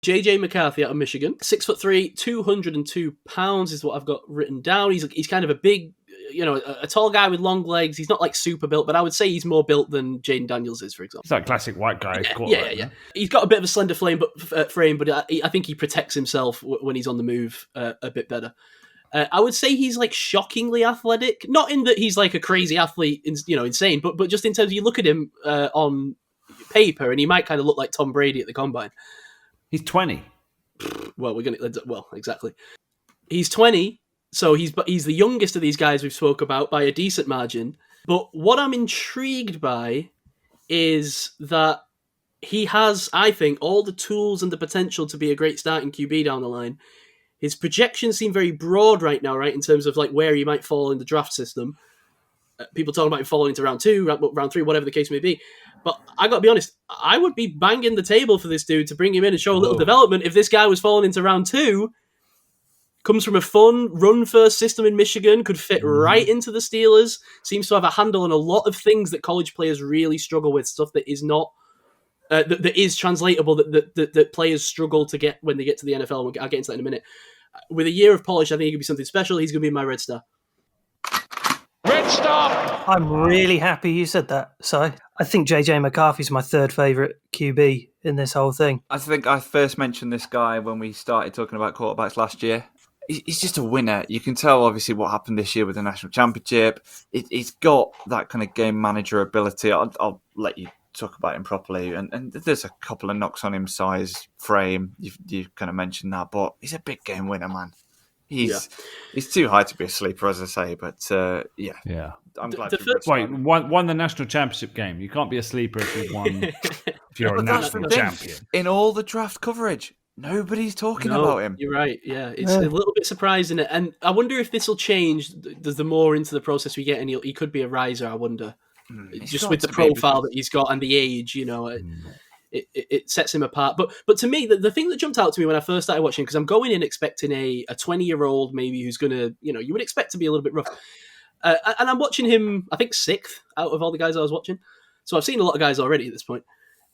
JJ McCarthy out of Michigan, 6'3", 202 pounds is what I've got written down. He's kind of a big, a tall guy with long legs. He's not like super built, but I would say he's more built than Jaden Daniels is, for example. He's like classic white guy. Yeah. He's got a bit of a slender frame, but I think he protects himself when he's on the move a bit better. I would say he's like shockingly athletic, not in that he's like a crazy athlete, insane, but just in terms of you look at him on paper and he might kind of look like Tom Brady at the combine. He's 20. Well, exactly. He's 20, so he's the youngest of these guys we've spoke about by a decent margin. But what I'm intrigued by is that he has, I think, all the tools and the potential to be a great starting QB down the line. His projections seem very broad right now, right, in terms of like where he might fall in the draft system. People talking about him falling into round 2, round 3, whatever the case may be. But I got to be honest, I would be banging the table for this dude to bring him in and show a little development. If this guy was falling into round 2, comes from a fun run-first system in Michigan, could fit right into the Steelers, seems to have a handle on a lot of things that college players really struggle with, stuff that is not that is translatable, that players struggle to get when they get to the NFL. I'll get into that in a minute. With a year of polish, I think he could be something special. He's going to be my Red Star. Red Star! I'm really happy you said that, Si. I think JJ McCarthy's my third favourite QB in this whole thing. I think I first mentioned this guy when we started talking about quarterbacks last year. He's just a winner. You can tell, obviously, what happened this year with the national championship. He's got that kind of game manager ability. I'll let you talk about him properly. And there's a couple of knocks on him, size, frame. You kind of mentioned that. But he's a big game winner, man. He's too high to be a sleeper, as I say, but yeah. I'm glad. Won the national championship game. You can't be a sleeper if you've won. If you're a national champion. In all the draft coverage, nobody's talking about him. You're right. Yeah, it's a little bit surprising, and I wonder if this will change. The more into the process we get, and he could be a riser. I wonder, just with the profile that he's got and the age, It sets him apart. But to me, the thing that jumped out to me when I first started watching, because I'm going in expecting a 20-year-old maybe who's going to, you would expect to be a little bit rough. And I'm watching him, I think, 6th out of all the guys I was watching. So I've seen a lot of guys already at this point.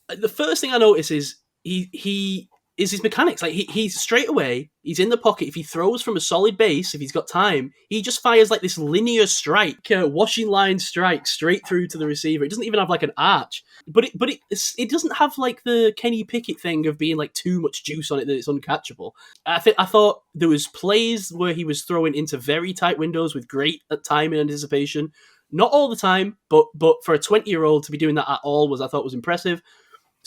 The first thing I notice is he is his mechanics. Like he's straight away, he's in the pocket. If he throws from a solid base, if he's got time, he just fires like this linear strike, washing line strike straight through to the receiver. It doesn't even have like an arch, but it doesn't have like the Kenny Pickett thing of being like too much juice on it that it's uncatchable. I thought there was plays where he was throwing into very tight windows with great time and anticipation. Not all the time, but for a 20-year-old to be doing that at all I thought was impressive.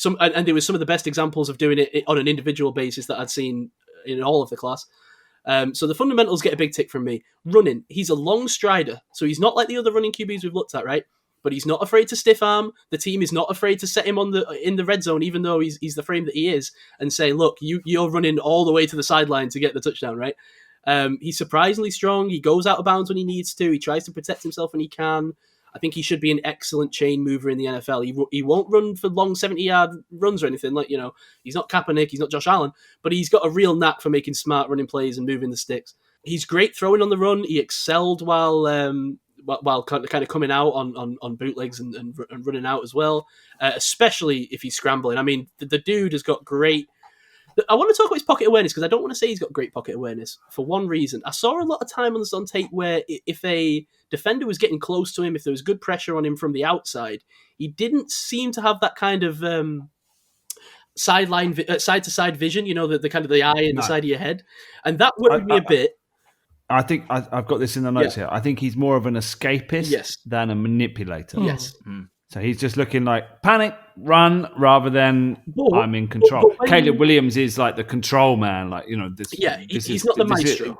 And there was some of the best examples of doing it on an individual basis that I'd seen in all of the class. So the fundamentals get a big tick from me. Running, he's a long strider, so he's not like the other running QBs we've looked at, right? But he's not afraid to stiff arm. The team is not afraid to set him in the red zone, even though he's the frame that he is, and say, look, you're running all the way to the sideline to get the touchdown, right? He's surprisingly strong. He goes out of bounds when he needs to. He tries to protect himself when he can. I think he should be an excellent chain mover in the NFL. He won't run for long 70-yard runs or anything. He's not Kaepernick, he's not Josh Allen, but he's got a real knack for making smart running plays and moving the sticks. He's great throwing on the run. He excelled while kind of coming out on bootlegs and running out as well, especially if he's scrambling. I mean, the dude has got great... I want to talk about his pocket awareness because I don't want to say he's got great pocket awareness for one reason. I saw a lot of time on tape where if a defender was getting close to him, if there was good pressure on him from the outside, he didn't seem to have that kind of side-to-side vision, the kind of the eye in the side of your head. And that worried me a bit. I think I've got this in the notes here. I think he's more of an escapist than a manipulator. Yes. So he's just looking like panic, run, rather than I'm in control. Caleb Williams is like the control man. Like, he's not the maestro.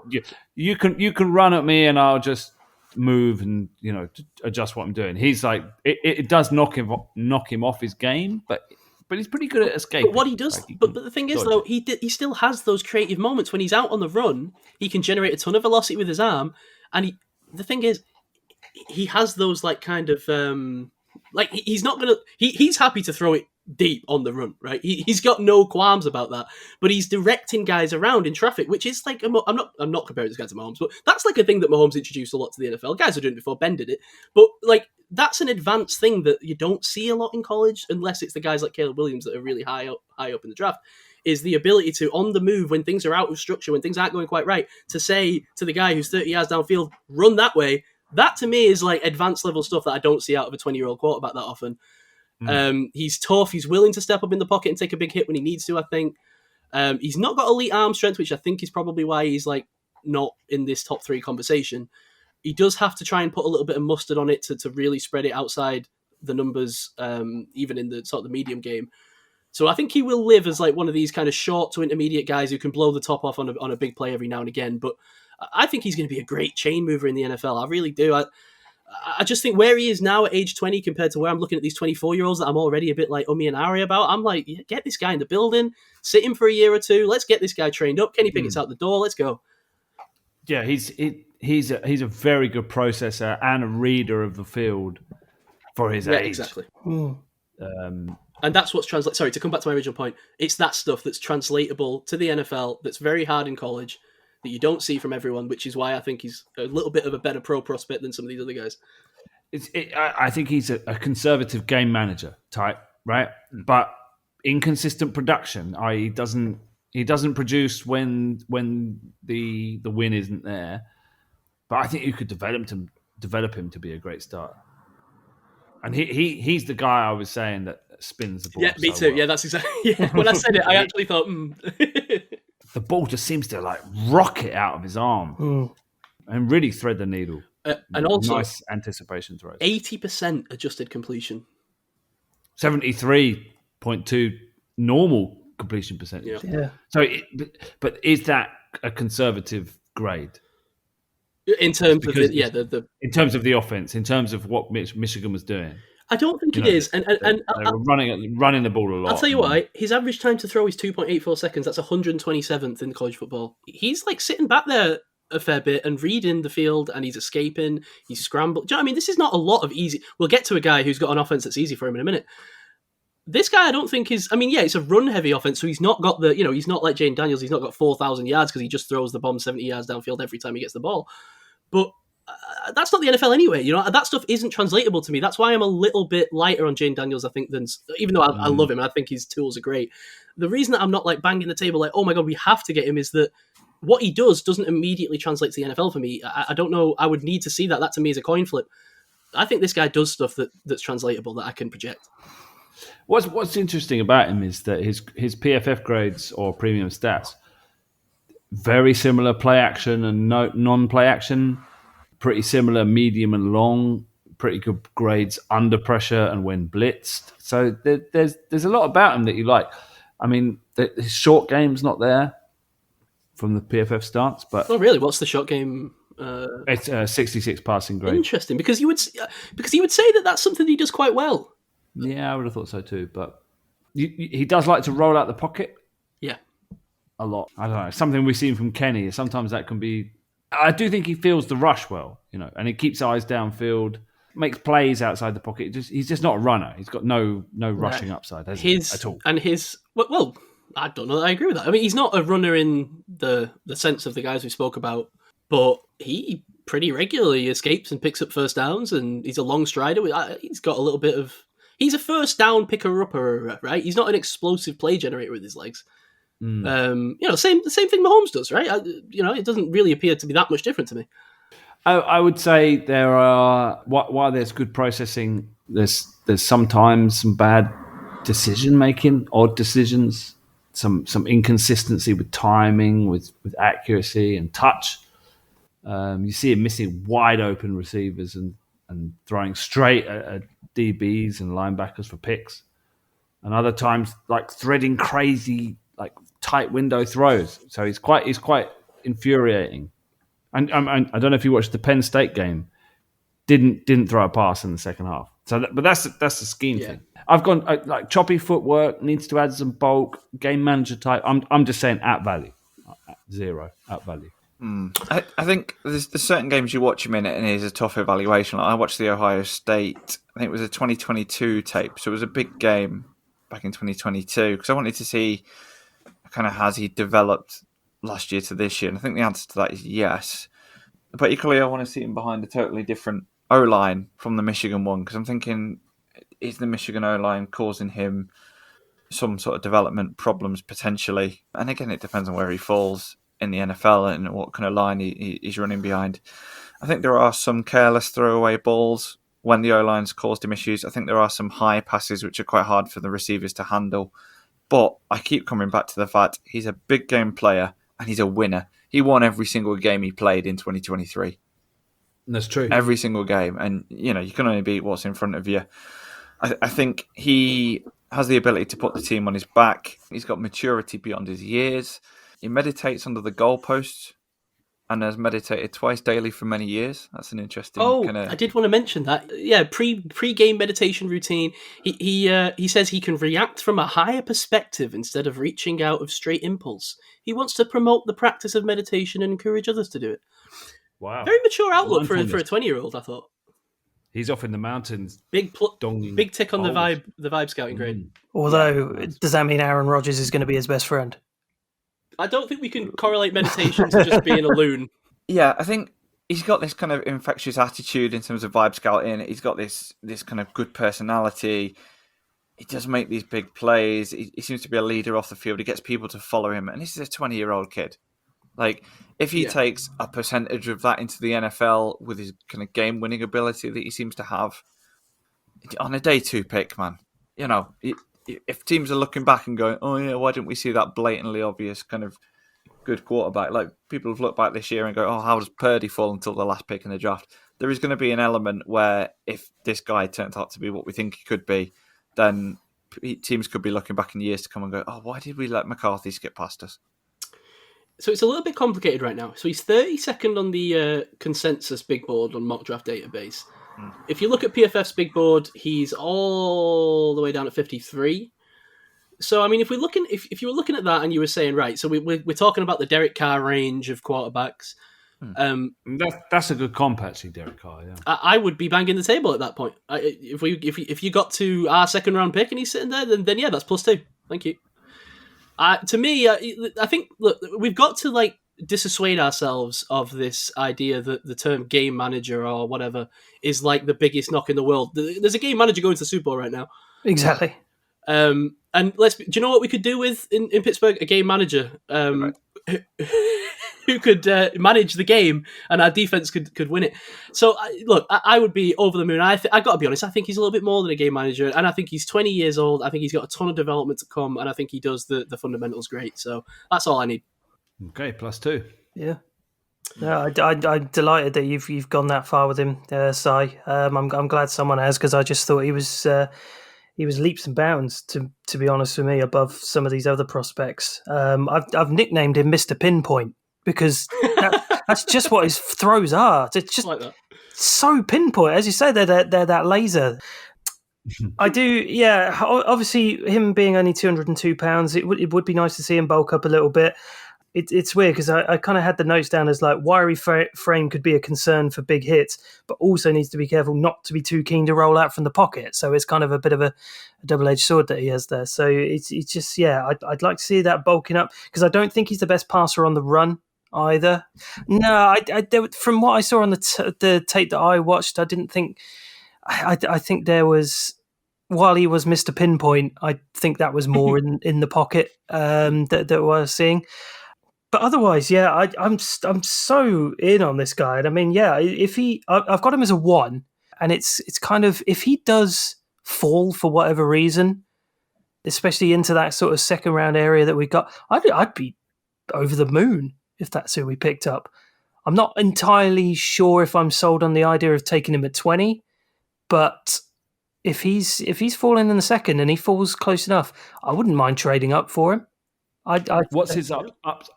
You can run at me and I'll just move and, adjust what I'm doing. He's like, it does knock him off his game, but he's pretty good at escaping. But what he does, but the thing is though, he still has those creative moments when he's out on the run. He can generate a ton of velocity with his arm, and the thing is, he has those like kind of he's not gonna. He's happy to throw it deep on the run, right? He's got no qualms about that. But he's directing guys around in traffic, which is like I'm not comparing this guy to Mahomes, but that's like a thing that Mahomes introduced a lot to the NFL. Guys are doing it before Ben did it, but like that's an advanced thing that you don't see a lot in college unless it's the guys like Caleb Williams that are really high up in the draft. is the ability to, on the move, when things are out of structure, when things aren't going quite right, to say to the guy who's 30 yards downfield, run that way. That to me is like advanced level stuff that I don't see out of a 20-year-old quarterback that often. He's tough. He's willing to step up in the pocket and take a big hit when he needs to, I think. He's not got elite arm strength, which I think is probably why he's like not in this top 3 conversation. He does have to try and put a little bit of mustard on it to really spread it outside the numbers, even in the sort of the medium game. So I think he will live as like one of these kind of short to intermediate guys who can blow the top off on a big play every now and again. But I think he's going to be a great chain mover in the NFL. I really do. I just think where he is now at age 20 compared to where I'm looking at these 24-year-olds that I'm already a bit like and ahry about, I'm like, get this guy in the building, sit him for a year or two. Let's get this guy trained up. Kenny Pickett's out the door. Let's go. Yeah, he's a very good processor and a reader of the field for his age. Exactly. And that's what's translated. Sorry, to come back to my original point, it's that stuff that's translatable to the NFL that's very hard in college that you don't see from everyone, which is why I think he's a little bit of a better pro prospect than some of these other guys. I think he's a conservative game manager type, right? But inconsistent production, i.e. he doesn't produce when the win isn't there. But I think you could develop him to be a great starter. And he's the guy I was saying that spins the ball. Yeah, me too. Well. Yeah, that's exactly. Yeah. When I said it, I actually thought, The ball just seems to like rocket out of his arm and really thread the needle. And also, nice anticipation throws. 80% adjusted completion. 73.2 normal completion percentage. Yeah. So, but is that a conservative grade? In terms of in terms of the offense, in terms of what Michigan was doing, I don't think it is. And they were running the ball a lot. I'll tell you what, his average time to throw is 2.84 seconds. That's 127th in college football. He's like sitting back there a fair bit and reading the field, and he's escaping. He's scrambled. Do you know what I mean? This is not a lot of easy. We'll get to a guy who's got an offense that's easy for him in a minute. This guy, I don't think is. I mean, yeah, it's a run-heavy offense, so he's not got the. He's not like Jane Daniels. He's not got 4,000 yards because he just throws the bomb 70 yards downfield every time he gets the ball. But that's not the NFL anyway. That stuff isn't translatable to me. That's why I'm a little bit lighter on Jane Daniels, I think, than even though I love him and I think his tools are great. The reason that I'm not like banging the table like, oh my God, we have to get him is that what he does doesn't immediately translate to the NFL for me. I don't know. I would need to see that. That to me is a coin flip. I think this guy does stuff that's translatable that I can project. What's interesting about him is that his PFF grades or premium stats, very similar play action and non-play action, pretty similar medium and long, pretty good grades under pressure and when blitzed. So there's a lot about him that you like. I mean, his short game's not there from the PFF stance, but really, what's the short game? It's a 66 passing grade. Interesting, because you would say that that's something he does quite well. Yeah, I would have thought so too. But he does like to roll out the pocket. Yeah. A lot. I don't know. Something we've seen from Kenny. Sometimes that can be. I do think he feels the rush well, and he keeps eyes downfield, makes plays outside the pocket. He's just not a runner. He's got no rushing upside at all. And well, I don't know that I agree with that. I mean, he's not a runner in the sense of the guys we spoke about, but he pretty regularly escapes and picks up first downs, and he's a long strider. He's got a little bit of. He's a first down picker-upper, right? He's not an explosive play generator with his legs. The same thing Mahomes does, right? It doesn't really appear to be that much different to me. I would say there are while there's good processing, there's sometimes some bad decision making, odd decisions, some inconsistency with timing, with accuracy and touch. You see him missing wide open receivers and throwing straight at DBs and linebackers for picks, and other times like threading crazy like tight window throws. So he's quite infuriating. And I don't know if you watched the Penn State game. Didn't throw a pass in the second half. So, but that's the scheme thing. I've gone like choppy footwork, needs to add some bulk, game manager type. I'm just saying at value, 0 at value. I think there's certain games you watch him in it and it is a tough evaluation. I watched the Ohio State. I think it was a 2022 tape, so it was a big game back in 2022 because I wanted to see kind of has he developed last year to this year, and I think the answer to that is yes. But equally, I want to see him behind a totally different O-line from the Michigan one because I'm thinking, is the Michigan O-line causing him some sort of development problems potentially. And again, it depends on where he falls in the NFL and what kind of line he's running behind. I think there are some careless throwaway balls when the O-line's caused him issues. I think there are some high passes which are quite hard for the receivers to handle. But I keep coming back to the fact he's a big game player and he's a winner. He won every single game he played in 2023. That's true. Every single game. And, you can only beat what's in front of you. I think he has the ability to put the team on his back. He's got maturity beyond his years. He meditates under the goalposts and has meditated twice daily for many years. That's an interesting I did want to mention that. Yeah, pre-game meditation routine. He says he can react from a higher perspective instead of reaching out of straight impulse. He wants to promote the practice of meditation and encourage others to do it. Wow. Very mature outlook for a 20-year-old, I thought. He's off in the mountains. Big tick on the vibe scouting grade. Although, does that mean Aaron Rodgers is going to be his best friend? I don't think we can correlate meditation to just being a loon. Yeah, I think he's got this kind of infectious attitude in terms of vibe scouting. He's got this kind of good personality. He does make these big plays. He seems to be a leader off the field. He gets people to follow him. And this is a 20-year-old kid. Like, if he takes a percentage of that into the NFL with his kind of game-winning ability that he seems to have, on a day 2 pick, man, if teams are looking back and going, oh yeah, why didn't we see that blatantly obvious kind of good quarterback? Like, people have looked back this year and go, oh, how does Purdy fall until the last pick in the draft? There is going to be an element where if this guy turns out to be what we think he could be, then teams could be looking back in years to come and go, oh, why did we let McCarthy skip past us? So it's a little bit complicated right now. So he's 32nd on the consensus big board on mock draft database. If you look at PFF's big board, he's all the way down at 53. So, I mean, if you were looking at that and you were saying, right, so we're talking about the Derek Carr range of quarterbacks. That's a good comp, actually, Derek Carr. Yeah, I would be banging the table at that point. If you got to our second round pick and he's sitting there, then yeah, that's +2. Thank you. To me, I think, look, we've got to dissuade ourselves of this idea that the term game manager or whatever is like the biggest knock in the world. There's a game manager going to the Super Bowl right now. Exactly. And do you know what we could do with in Pittsburgh? A game manager who could manage the game, and our defense could win it. So, I would be over the moon. I've got to be honest. I think he's a little bit more than a game manager, and I think he's 20 years old. I think he's got a ton of development to come, and I think he does the fundamentals great. So that's all I need. Okay, +2. Yeah. No, I'm delighted that you've gone that far with him, Si. I'm glad someone has, because I just thought he was leaps and bounds, to be honest with me, above some of these other prospects. I've nicknamed him Mr. Pinpoint because that's just what his throws are. It's just like so pinpoint, as you say. They're that laser. I do, yeah. Obviously, him being only 202 pounds, it would be nice to see him bulk up a little bit. It's weird because I kind of had the notes down as wiry frame could be a concern for big hits, but also needs to be careful not to be too keen to roll out from the pocket. So it's kind of a bit of a double-edged sword that he has there. So it's just, yeah, I'd like to see that bulking up, because I don't think he's the best passer on the run either. No, from what I saw on the tape that I watched, I didn't think. I think there was, while he was Mr. Pinpoint, I think that was more in the pocket that we were seeing. But otherwise, yeah, I'm so in on this guy. And I mean, yeah, I've got him as a 1, and it's kind of, if he does fall for whatever reason, especially into that sort of second round area that we got, I'd be over the moon if that's who we picked up. I'm not entirely sure if I'm sold on the idea of taking him at 20, but if he's falling in the second and he falls close enough, I wouldn't mind trading up for him. What's his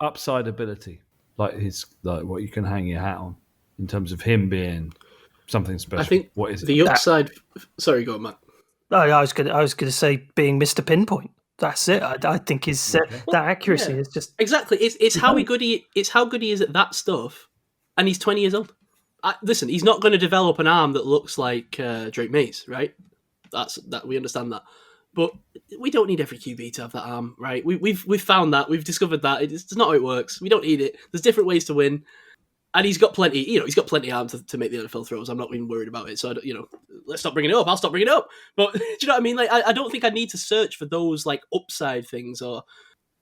upside ability? Like what you can hang your hat on in terms of him being something special. I think what is the upside. Sorry, go on, Matt. Oh, I was going to say being Mr. Pinpoint. That's it. I think his that accuracy is just exactly. It's how good he is at that stuff, and he's 20 years old. Listen, he's not going to develop an arm that looks like Drake Mays, right? That we understand that. But we don't need every QB to have that arm, right? We've found that. We've discovered that. It's not how it works. We don't need it. There's different ways to win. And he's got plenty, he's got plenty of arm to make the NFL throws. I'm not even worried about it. So, let's stop bringing it up. I'll stop bringing it up. But do you know what I mean? Like, I don't think I need to search for those like upside things, or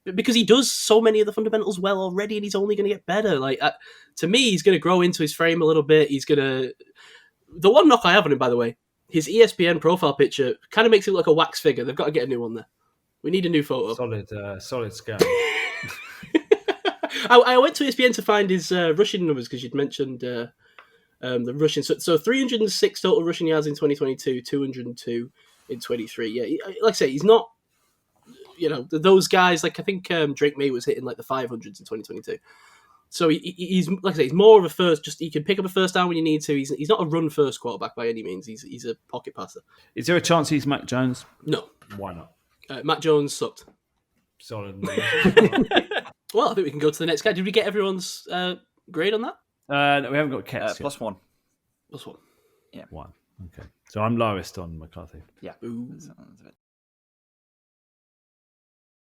because he does so many of the fundamentals well already, and he's only going to get better. Like, to me, he's going to grow into his frame a little bit. The one knock I have on him, by the way, his ESPN profile picture kind of makes it look like a wax figure. They've got to get a new one there. We need a new photo. Solid scale. I went to ESPN to find his rushing numbers because you'd mentioned the rushing. So 306 total rushing yards in 2022, 202 in 23. Yeah, like I say, he's not, those guys, like I think Drake May was hitting like the 500s in 2022. So he's, like I say, he's more of a first, just he can pick up a first down when you need to. He's not a run-first quarterback by any means. He's a pocket passer. Is there a chance he's Mac Jones? No. Why not? Matt Jones sucked. Solid. Well, I think we can go to the next guy. Did we get everyone's grade on that? No, we haven't got Ketz yet. +1. +1. Yeah. 1. Okay. So I'm lowest on McCarthy. Yeah. Ooh.